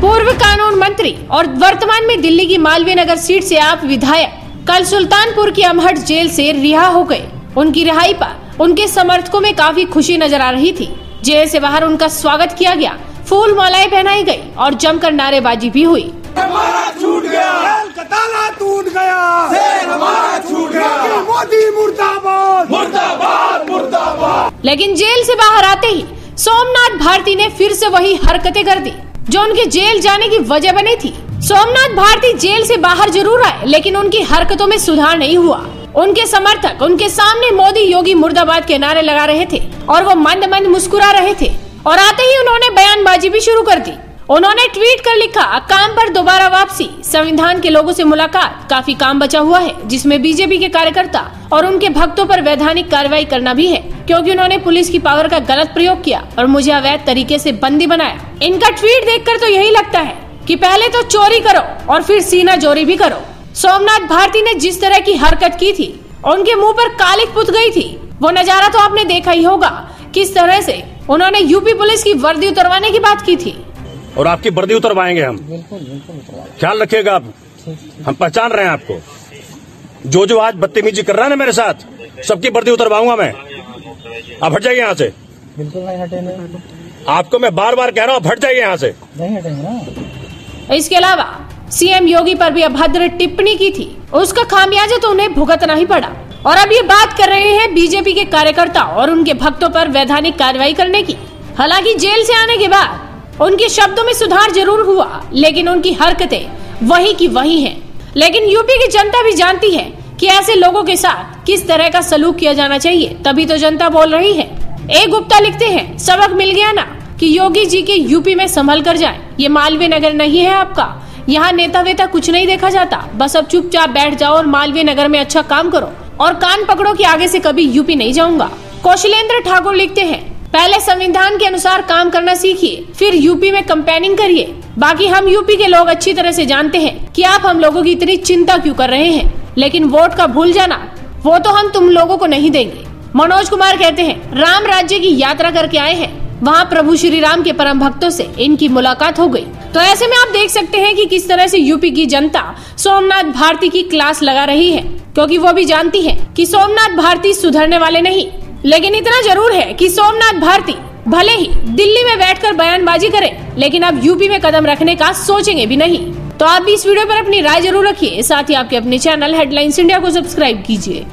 पूर्व कानून मंत्री और वर्तमान में दिल्ली की मालवीय नगर सीट से आप विधायक कल सुल्तानपुर की अमहट जेल से रिहा हो गए। उनकी रिहाई पर उनके समर्थकों में काफी खुशी नजर आ रही थी। जेल से बाहर उनका स्वागत किया गया, फूल मालाएं पहनाई गई और जमकर नारेबाजी भी हुई। हमारा छूट गया, जेल का ताला टूट गया, जेल हमारा छूट गया, मोदी मुर्दाबाद मुर्दाबाद मुर्दाबाद। लेकिन जेल से बाहर आते ही सोमनाथ भारती ने फिर से वही हरकतें कर दी जो उनके जेल जाने की वजह बनी थी। सोमनाथ भारती जेल से बाहर जरूर आए, लेकिन उनकी हरकतों में सुधार नहीं हुआ। उनके समर्थक उनके सामने मोदी योगी मुर्दाबाद के नारे लगा रहे थे और वो मंद मंद मुस्कुरा रहे थे। और आते ही उन्होंने बयानबाजी भी शुरू कर दी। उन्होंने ट्वीट कर लिखा, काम पर दोबारा वापसी, संविधान के लोगों से मुलाकात, काफी काम बचा हुआ है, जिसमें बीजेपी के कार्यकर्ता और उनके भक्तों पर वैधानिक कार्रवाई करना भी है, क्योंकि उन्होंने पुलिस की पावर का गलत प्रयोग किया और मुझे अवैध तरीके से बंदी बनाया। इनका ट्वीट देखकर तो यही लगता है कि पहले तो चोरी करो और फिर सीना जोरी भी करो। सोमनाथ भारती ने जिस तरह की हरकत की थी, उनके मुंह पर कालिक पुत गई थी, वो नजारा तो आपने देखा ही होगा। किस तरह से उन्होंने यूपी पुलिस की वर्दी उतरवाने की बात की थी। और आपकी वर्दी उतरवाएंगे हम, ख्याल रखिएगा आप, हम पहचान रहे हैं आपको। जो आज बदतमीजी कर रहा है ना मेरे साथ, सबकी वर्दी उतरवाऊंगा मैं। आप हट जाइए यहाँ से। बिल्कुल नहीं हटेंगे। आपको मैं बार बार कह रहा हूँ, हट जाइए यहाँ से। नहीं हटेंगे ना। इसके अलावा सीएम योगी पर भी अभद्र टिप्पणी की थी, उसका खामियाजा तो उन्हें भुगतना ही पड़ा। और अब ये बात कर रहे हैं बीजेपी के कार्यकर्ता और उनके भक्तों पर वैधानिक कार्रवाई करने की। हालांकि जेल से आने के बाद उनके शब्दों में सुधार जरूर हुआ, लेकिन उनकी हरकतें वही की वही हैं। लेकिन यूपी की जनता भी जानती है कि ऐसे लोगों के साथ किस तरह का सलूक किया जाना चाहिए, तभी तो जनता बोल रही है। ए गुप्ता लिखते हैं, सबक मिल गया ना कि योगी जी के यूपी में संभल कर जाएं। ये मालवीय नगर नहीं है आपका, यहाँ नेता वेता कुछ नहीं देखा जाता। बस अब चुपचाप बैठ जाओ और मालवीय नगर में अच्छा काम करो और कान पकड़ो कि आगे से कभी यूपी नहीं जाऊंगा। कौशलेंद्र ठाकुर लिखते हैं, पहले संविधान के अनुसार काम करना सीखिए, फिर यूपी में कैंपेनिंग करिए। बाकी हम यूपी के लोग अच्छी तरह से जानते हैं कि आप हम लोगों की इतनी चिंता क्यों कर रहे हैं, लेकिन वोट का भूल जाना, वो तो हम तुम लोगों को नहीं देंगे। मनोज कुमार कहते हैं, राम राज्य की यात्रा करके आए हैं, वहाँ प्रभु श्री राम के परम भक्तों से इनकी मुलाकात हो गई। तो ऐसे में आप देख सकते हैं कि किस तरह से यूपी की जनता सोमनाथ भारती की क्लास लगा रही है, क्योंकि वो भी जानती है कि सोमनाथ भारती सुधरने वाले नहीं। लेकिन इतना जरूर है कि सोमनाथ भारती भले ही दिल्ली में बैठकर बयानबाजी करें, लेकिन अब यूपी में कदम रखने का सोचेंगे भी नहीं। तो आप भी इस वीडियो पर अपनी राय जरूर रखिए। साथ ही आपके अपने चैनल हेडलाइंस इंडिया को सब्सक्राइब कीजिए।